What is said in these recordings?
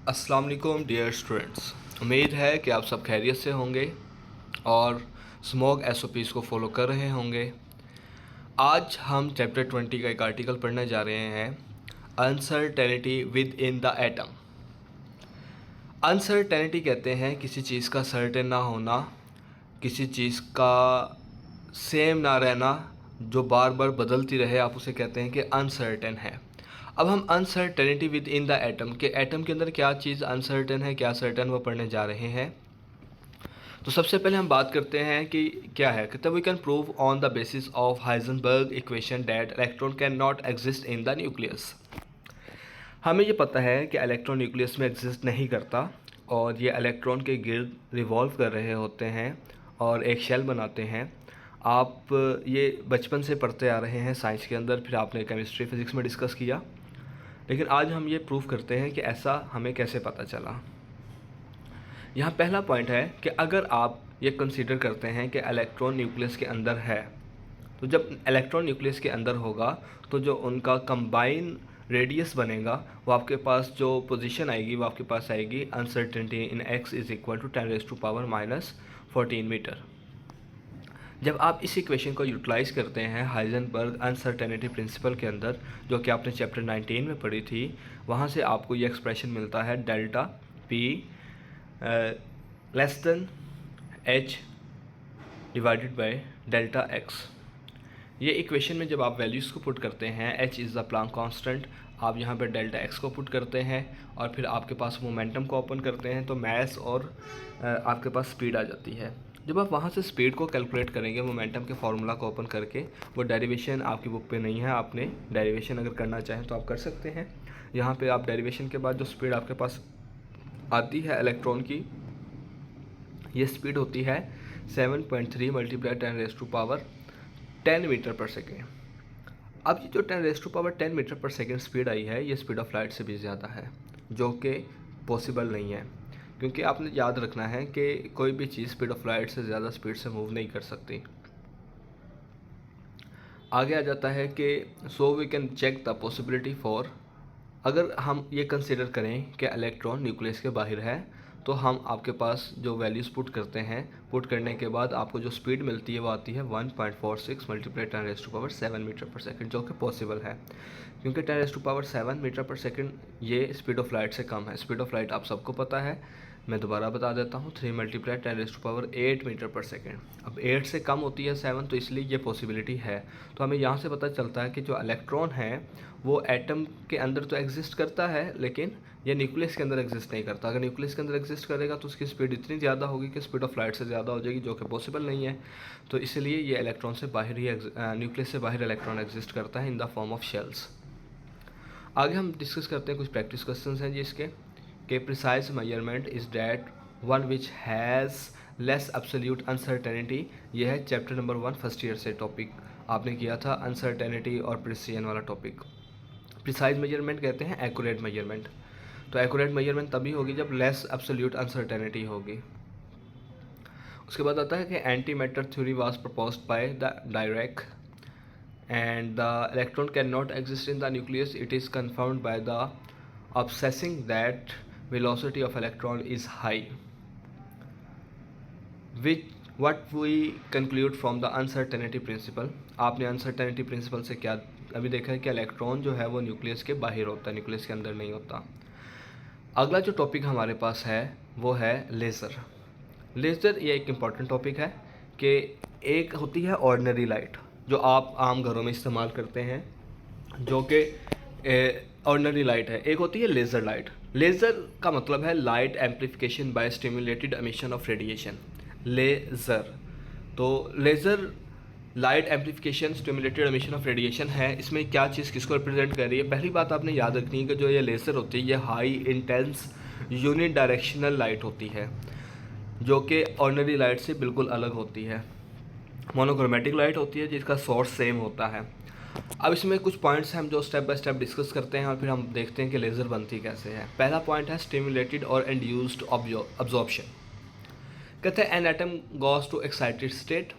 अस्सलाम वालेकुम dear students. उम्मीद है कि आप सब खैरियत से होंगे और स्मोक एसओपीज़ को फॉलो कर रहे होंगे। आज हम चैप्टर 20 का एक आर्टिकल पढ़ने जा रहे हैं, uncertainty with in the atom. Uncertainty कहते हैं किसी चीज़ का सर्टेन ना होना, किसी चीज़ का सेम ना रहना, जो बार बार बदलती रहे, आप उसे कहते हैं कि अनसर्टेन है। अब हम uncertainty with in the atom के एटम के अंदर क्या चीज़ अनसर्टेन है, क्या सर्टेन, वो पढ़ने जा रहे हैं। तो सबसे पहले हम बात करते हैं कि क्या है। कहते हैं we can prove on the basis of Heisenberg equation that electron can not exist in the nucleus. हमें ये पता है कि इलेक्ट्रॉन न्यूक्लियस में एग्जिस्ट नहीं करता और ये इलेक्ट्रॉन के गिर्द रिवॉल्व कर रहे होते हैं और एक शेल बनाते हैं। आप ये बचपन से पढ़ते आ रहे हैं साइंस के अंदर, फिर आपने केमिस्ट्री फिज़िक्स में डिस्कस किया, लेकिन आज हम ये प्रूव करते हैं कि ऐसा हमें कैसे पता चला। यहाँ पहला पॉइंट है कि अगर आप ये कंसीडर करते हैं कि इलेक्ट्रॉन न्यूक्लियस के अंदर है, तो जब इलेक्ट्रॉन न्यूक्लियस के अंदर होगा तो जो उनका कंबाइन रेडियस बनेगा, वो आपके पास जो पोजीशन आएगी वो आपके पास आएगी uncertainty in x is equal to 10⁻⁻14 metre. जब आप इस इक्वेशन को यूटिलाइज़ करते हैं हाइजेनबर्ग अनसर्टेनिटी प्रिंसिपल के अंदर, जो कि आपने चैप्टर 19 में पढ़ी थी, वहाँ से आपको ये एक्सप्रेशन मिलता है delta P less than H divided by delta x. ये इक्वेशन में जब आप वैल्यूज़ को पुट करते हैं, h is the Planck constant, आप यहाँ पर डेल्टा x को पुट करते हैं और फिर आपके पास मोमेंटम को ओपन करते हैं, तो मैस और आपके पास स्पीड आ जाती है। जब आप वहाँ से स्पीड को कैलकुलेट करेंगे मोमेंटम के फार्मूला को ओपन करके, वो डेरिवेशन आपकी बुक पे नहीं है, आपने डेरिवेशन अगर करना चाहें तो आप कर सकते हैं। यहाँ पे आप डेरिवेशन के बाद जो स्पीड आपके पास आती है इलेक्ट्रॉन की, ये स्पीड होती है 7.3 मल्टीप्लाई 10⁻10 मीटर पर सेकेंड। अब ये जो 10⁻10 मीटर पर सेकेंड स्पीड आई है, ये स्पीड ऑफ लाइट से भी ज़्यादा है, जो कि पॉसिबल नहीं है, क्योंकि आपने याद रखना है कि कोई भी चीज़ स्पीड ऑफ लाइट से ज़्यादा स्पीड से मूव नहीं कर सकती। आगे आ जाता है कि so we can check the possibility for, अगर हम ये कंसिडर करें कि इलेक्ट्रॉन न्यूक्लियस के बाहर है, तो हम आपके पास जो वैल्यूज़ पुट करते हैं, पुट करने के बाद आपको जो स्पीड मिलती है वो आती है 1.46 मल्टीप्लाई 10⁻7 मीटर पर सेकंड, जो कि पॉसिबल है, क्योंकि 10⁻7 मीटर पर सेकंड ये स्पीड ऑफ लाइट से कम है। स्पीड ऑफ लाइट आप सबको पता है, मैं दोबारा बता देता हूँ, 3 मल्टीप्लाई 10⁸8 मीटर पर सेकंड। अब 8 से कम होती है 7, तो इसलिए ये पॉसिबिलिटी है। तो हमें यहाँ से पता चलता है कि जो इलेक्ट्रॉन है वो एटम के अंदर तो एग्जिस्ट करता है, लेकिन ये न्यूक्लियस के अंदर एग्जिस्ट नहीं करता। अगर न्यूक्लियस के अंदर एग्जिस्ट करेगा तो उसकी स्पीड इतनी ज़्यादा होगी कि स्पीड ऑफ लाइट से ज़्यादा हो जाएगी, जो कि पॉसिबल नहीं है। तो इसलिए ये इलेक्ट्रॉन से बाहर ही न्यूक्लियस से बाहर इलेक्ट्रॉन एग्जिस्ट करता है in the form of shells. आगे हम डिस्कस करते हैं, कुछ प्रैक्टिस क्वेश्चंस हैं जी इसके, कि precise measurement is that one which has less absolute uncertainty. यह है चैप्टर नंबर 1 फर्स्ट ईयर से टॉपिक आपने किया था, अनसर्टेनिटी और प्रिसीजन वाला टॉपिक। प्रिसाइज मेजरमेंट कहते हैं एक्यूरेट मेजरमेंट। तो एक्यूरेट मेजरमेंट तभी होगी जब लेस एब्सोल्यूट अनसर्टेनिटी होगी। उसके बाद आता है कि anti matter theory was proposed by the direct and the electron cannot exist in the nucleus. It is confirmed by the obsessing that velocity of electron is high, which what we conclude from the uncertainty principle. आपने uncertainty principle से क्या अभी देखा है कि electron जो है वो न्यूक्लियस के बाहर होता है, न्यूक्लियस के अंदर नहीं होता। अगला जो टॉपिक हमारे पास है वो है लेज़र। लेज़र ये एक इम्पॉर्टेंट टॉपिक है कि एक होती है ऑर्डिनरी लाइट जो आप आम घरों में इस्तेमाल करते हैं, जो कि ऑर्डिनरी लाइट है। एक होती है लेज़र लाइट। लेज़र का मतलब है light amplification by stimulated emission of radiation, laser. तो laser light amplification stimulated emission of radiation है। इसमें क्या चीज़ किसको रिप्रेजेंट कर रही है? पहली बात आपने याद रखनी है कि जो ये लेज़र होती है ये high intense unidirectional light होती है, जो कि ऑर्डिनरी लाइट से बिल्कुल अलग होती है। मोनोक्रोमेटिक लाइट होती है जिसका सोर्स सेम होता है। अब इसमें कुछ पॉइंट्स हैं हम जो स्टेप बाय स्टेप डिस्कस करते हैं और फिर हम देखते हैं कि लेज़र बनती कैसे है। पहला पॉइंट है स्टिमुलेटेड और इंड्यूस्ड अब्जॉर्प्शन। कहते हैं an atom goes to excited state,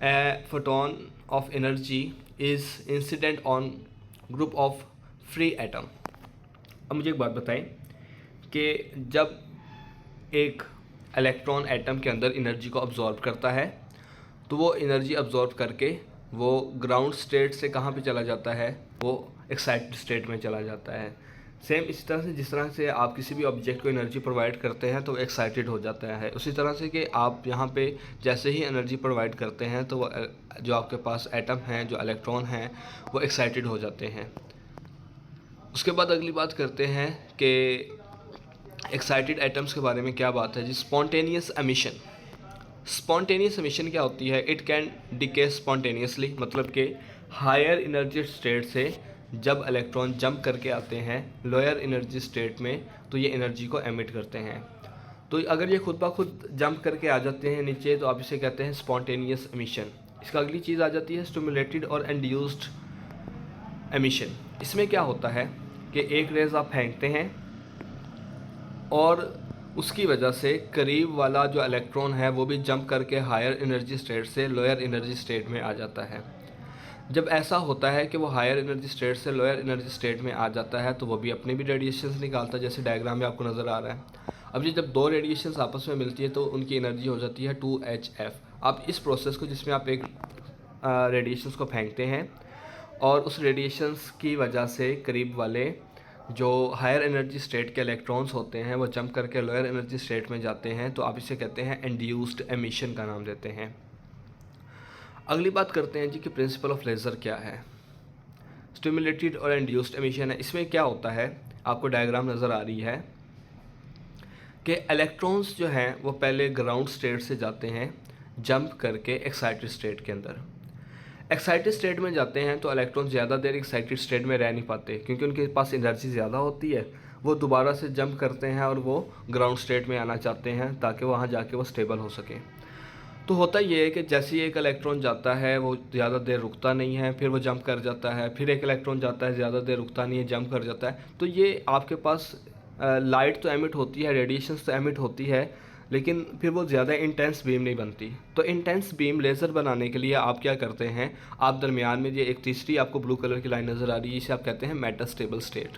a photon of energy is incident on group of free atom. अब मुझे एक बात बताएं कि जब एक इलेक्ट्रॉन एटम के अंदर एनर्जी को अब्जॉर्ब करता है तो वो एनर्जी अब्जॉर्ब करके वो ग्राउंड स्टेट से कहाँ पे चला जाता है, वो एक्साइटेड स्टेट में चला जाता है। सेम इसी तरह से जिस तरह से आप किसी भी ऑब्जेक्ट को एनर्जी प्रोवाइड करते हैं तो एक्साइटेड हो जाता है, उसी तरह से कि आप यहाँ पे जैसे ही एनर्जी प्रोवाइड करते हैं तो वो जो आपके पास एटम हैं, जो इलेक्ट्रॉन हैं, वो एक्साइटेड हो जाते हैं। उसके बाद अगली बात करते हैं कि एक्साइटेड एटम्स के बारे में क्या बात है जी। Spontaneous emission. स्पॉन्टेनियस एमिशन क्या होती है? इट कैन डिके स्पॉन्टेनियसली, मतलब कि हायर एनर्जी स्टेट से जब इलेक्ट्रॉन जंप करके आते हैं लोअर एनर्जी स्टेट में तो ये एनर्जी को एमिट करते हैं। तो अगर ये खुद ब खुद जंप करके आ जाते हैं नीचे तो आप इसे कहते हैं स्पॉन्टेनियस एमिशन। इसका अगली चीज़ आ जाती है स्टिमुलेटेड और इंड्यूस्ड एमिशन। इसमें क्या होता है कि एक रेज़ आप फेंकते हैं और उसकी वजह से करीब वाला जो इलेक्ट्रॉन है वो भी जंप करके हायर एनर्जी स्टेट से लोअर एनर्जी स्टेट में आ जाता है। जब ऐसा होता है कि वो हायर एनर्जी स्टेट से लोअर एनर्जी स्टेट में आ जाता है तो वो भी अपने भी रेडिएशंस निकालता है, जैसे डायग्राम में आपको नज़र आ रहा है। अब ये जब दो रेडिएशंस आपस में मिलती है तो उनकी एनर्जी हो जाती है 2HF। अब इस प्रोसेस को, जिसमें आप एक रेडिएशंस को फेंकते हैं और उस रेडिएशंस की वजह से करीब वाले जो हायर एनर्जी स्टेट के इलेक्ट्रॉन्स होते हैं वो जंप करके लोअर एनर्जी स्टेट में जाते हैं, तो आप इसे कहते हैं इंड्यूस्ड एमिशन का नाम देते हैं। अगली बात करते हैं जी कि प्रिंसिपल ऑफ लेज़र क्या है। स्टिमुलेटेड और इंड्यूस्ड एमिशन है। इसमें क्या होता है, आपको डायग्राम नज़र आ रही है कि इलेक्ट्रॉन्स जो हैं वो पहले ग्राउंड स्टेट से जाते हैं जंप करके एक्साइटेड स्टेट के अंदर। एक्साइटेड स्टेट में जाते हैं तो इलेक्ट्रॉन ज़्यादा देर एक्साइटेड स्टेट में रह नहीं पाते क्योंकि उनके पास एनर्जी ज़्यादा होती है। वो दोबारा से जंप करते हैं और वो ग्राउंड स्टेट में आना चाहते हैं ताकि वहाँ जाके वो स्टेबल हो सके। तो होता ये है कि जैसे ही एक इलेक्ट्रॉन जाता है वो ज़्यादा देर रुकता नहीं है, फिर वो जंप कर जाता है, फिर एक इलेक्ट्रॉन जाता है, ज़्यादा देर रुकता नहीं है, जंप कर जाता है। तो ये आपके पास लाइट तो एमिट होती है, रेडिएशंस तो एमिट होती है, लेकिन फिर वो ज़्यादा इंटेंस बीम नहीं बनती। तो इंटेंस बीम लेज़र बनाने के लिए आप क्या करते हैं, आप दरमियान में ये एक तीसरी आपको ब्लू कलर की लाइन नज़र आ रही है, इसे आप कहते हैं metastable state.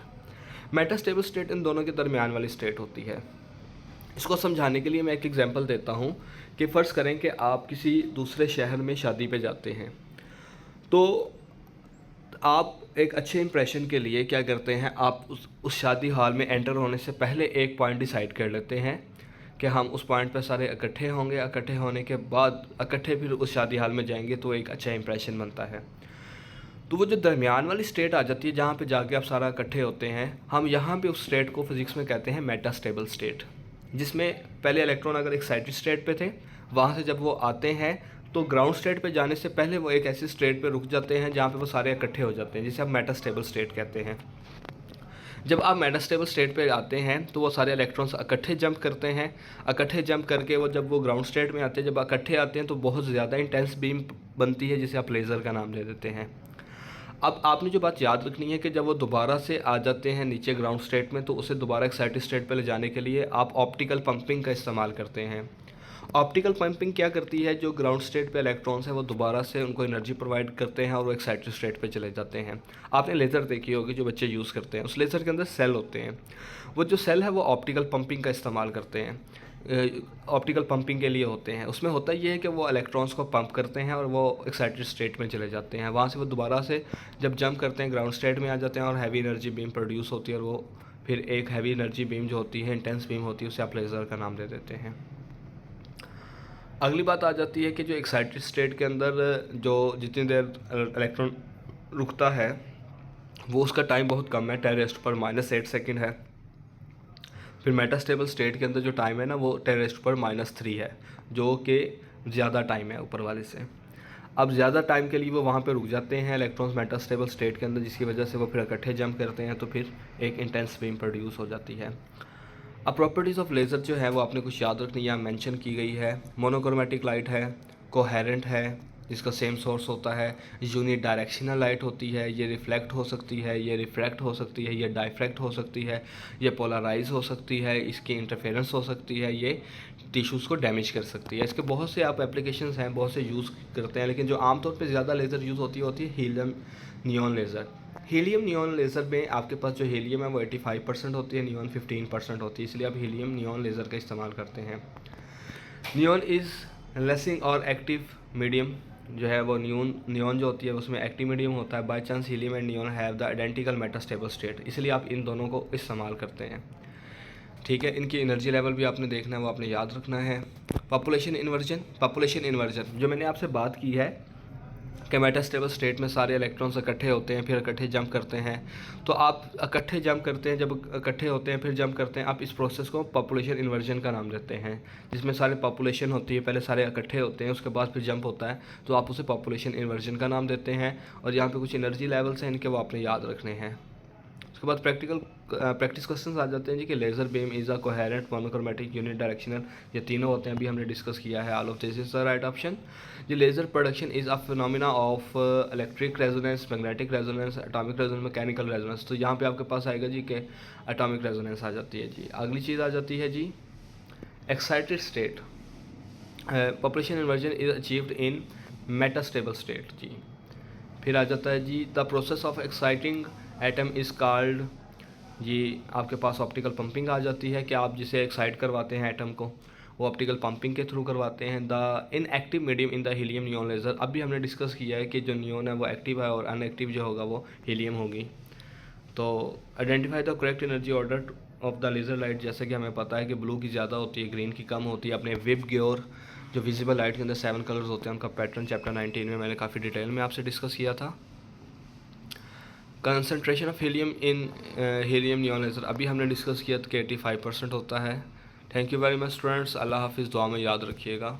Metastable state in दोनों के दरमियान वाली स्टेट होती है। इसको समझाने के लिए मैं एक एग्जांपल देता हूँ कि फ़र्ज़ करें कि आप किसी दूसरे शहर में शादी पे जाते हैं, तो आप एक अच्छे इंप्रेशन के लिए क्या करते हैं, आप उस शादी हॉल में एंटर होने से पहले एक पॉइंट डिसाइड कर लेते हैं कि हम उस पॉइंट पर सारे इकट्ठे होंगे। इकट्ठे होने के बाद इकट्ठे फिर उस शादी हॉल में जाएंगे तो एक अच्छा इंप्रेशन बनता है। तो वो जो दरमियान वाली स्टेट आ जाती है जहाँ पे जाके आप सारा इकट्ठे होते हैं, हम यहाँ पे उस स्टेट को फिज़िक्स में कहते हैं मेटास्टेबल स्टेट, जिसमें पहले इलेक्ट्रॉन अगर एक्साइटेड स्टेट पे थे, वहाँ से जब वो आते हैं तो ग्राउंड स्टेट पे जाने से पहले वो एक ऐसी स्टेट पे रुक जाते हैं जहाँ पे वो सारे इकट्ठे हो जाते हैं, जिसे आप मेटास्टेबल स्टेट कहते हैं। जब आप मेटास्टेबल स्टेट पे आते हैं तो वो सारे इलेक्ट्रॉन्स इकट्ठे जंप करते हैं। इकट्ठे जंप करके वो जब वो ग्राउंड स्टेट में आते हैं, जब इकट्ठे आते हैं तो बहुत ज़्यादा इंटेंस बीम बनती है, जिसे आप लेज़र का नाम दे देते हैं। अब आपने जो बात याद रखनी है कि जब वो दोबारा से आ जाते हैं नीचे ग्राउंड स्टेट में, तो उसे दोबारा एक्साइटेड स्टेट पे ले जाने के लिए आप ऑप्टिकल पंपिंग का इस्तेमाल करते हैं। ऑप्टिकल पंपिंग क्या करती है, जो ग्राउंड स्टेट पे इलेक्ट्रॉन्स हैं वो दोबारा से उनको एनर्जी प्रोवाइड करते हैं और वो एक्साइटेड स्टेट पे चले जाते हैं। आपने लेज़र देखी होगी जो बच्चे यूज़ करते हैं, उस लेज़र के अंदर सेल होते हैं। वो जो सेल है वो ऑप्टिकल पंपिंग का इस्तेमाल करते हैं, ऑप्टिकल पंपिंग के लिए होते हैं। उसमें होता ये है कि वो इलेक्ट्रॉन्स को पंप करते हैं और वो एक्साइटेड स्टेट में चले जाते हैं। वहाँ से वो दोबारा से जब जंप करते हैं ग्राउंड स्टेट में आ जाते हैं और हैवी एनर्जी बीम प्रोड्यूस होती है, और वो फिर एक हैवी एनर्जी बीम जो होती है, इंटेंस बीम होती है, उसे आप लेज़र का नाम दे देते हैं। अगली बात आ जाती है कि जो एक्साइटेड स्टेट के अंदर जो जितनी देर इलेक्ट्रॉन रुकता है वो उसका टाइम बहुत कम है, 10⁻⁻8 सेकेंड है। फिर मेटास्टेबल स्टेट के अंदर जो टाइम है ना वो 10⁻³ है, जो कि ज़्यादा टाइम है ऊपर वाले से। अब ज़्यादा टाइम के लिए वो वहाँ पे रुक जाते हैं इलेक्ट्रॉन्स मेटास्टेबल स्टेट के अंदर, जिसकी वजह से वो फिर इकट्ठे जंप करते हैं तो फिर एक इंटेंस बीम प्रोड्यूस हो जाती है। अब प्रॉपर्टीज़ ऑफ लेज़र जो है वो आपने कुछ याद रखनी है, मेंशन की गई है। मोनोक्रोमेटिक लाइट है, कोहेरेंट है जिसका सेम सोर्स होता है, यूनि डायरेक्शनल लाइट होती है, ये रिफ्लेक्ट हो सकती है, ये रिफ्रैक्ट हो सकती है, ये डाइफ्रैक्ट हो सकती है, ये पोलराइज हो सकती है, इसकी इंटरफेरेंस हो सकती है, ये टिश्यूज़ को डैमेज कर सकती है। इसके बहुत से आप एप्लीकेशंस हैं, बहुत से यूज़ करते हैं, लेकिन जो आमतौर पे ज़्यादा लेज़र यूज़ होती है helium neon laser. Helium neon laser में आपके पास जो हीलियम है वो 85% होती है, नियॉन 15% होती है, इसलिए आप हीलियम नियॉन लेज़र का इस्तेमाल करते हैं। नियॉन इज़ लेसिंग और एक्टिव मीडियम जो है वो नियॉन जो होती है उसमें एक्टिव मीडियम होता है। By chance helium and neon have the identical metastable state, इसलिए आप इन दोनों को इस्तेमाल करते हैं। ठीक है, इनकी एनर्जी लेवल भी आपने देखना है, वो आपने याद रखना है। पॉपुलेशन इन्वर्जन जो मैंने आपसे बात की है कि मेटास्टेबल स्टेट में सारे इलेक्ट्रॉन्स इकट्ठे होते हैं, फिर इकट्ठे जंप करते हैं। तो आप इकट्ठे जंप करते हैं, जब इकट्ठे होते हैं फिर जंप करते हैं, आप इस प्रोसेस को पॉपुलेशन इन्वर्जन का नाम देते हैं, जिसमें सारे पॉपुलेशन होती है, पहले सारे इकट्ठे होते हैं, उसके बाद फिर जंप होता है, तो आप उसे पॉपुलेशन इन्वर्जन का नाम देते हैं। और यहाँ पे कुछ एनर्जी लेवल्स हैं इनके, वो आपने याद रखने हैं। उसके बाद प्रैक्टिस क्वेश्चंस आ जाते हैं जी कि laser beam is a coherent monochromatic unit directional, ये तीनों होते हैं, अभी हमने डिस्कस किया है। All of this is the right option. जी laser production is a phenomena of electric resonance, magnetic resonance, atomic resonance, mechanical resonance. तो यहाँ पे आपके पास आएगा जी कि एटॉमिक रेजोनेंस आ जाती है जी। अगली चीज़ आ जाती है जी excited state. Population inversion is achieved in metastable state जी। फिर आ जाता है जी the process of exciting atom is called जी। आपके पास ऑप्टिकल पंपिंग आ जाती है कि आप जिसे एक्साइट करवाते हैं एटम को, वो ऑप्टिकल पंपिंग के थ्रू करवाते हैं। The inactive medium in the helium neon laser, अभी हमने डिस्कस किया है कि जो नियॉन है वो एक्टिव है और अनएक्टिव जो होगा वो हीलियम होगी। तो identify the correct energy order of the laser light, जैसे कि हमें पता है कि ब्लू की ज़्यादा होती है, ग्रीन की कम होती है। अपने वेब ग्योर जो विजिबल लाइट के अंदर 7 कलर्स होते हैं, उनका पैटर्न चैप्टर 19 में मैंने काफ़ी डिटेल में आपसे डिस्कस किया था। Concentration of helium in helium neon laser, अभी हमने डिस्कस किया था कि 85% होता है। Thank you very much students, अल्लाह हाफिज़, दुआ में याद रखिएगा।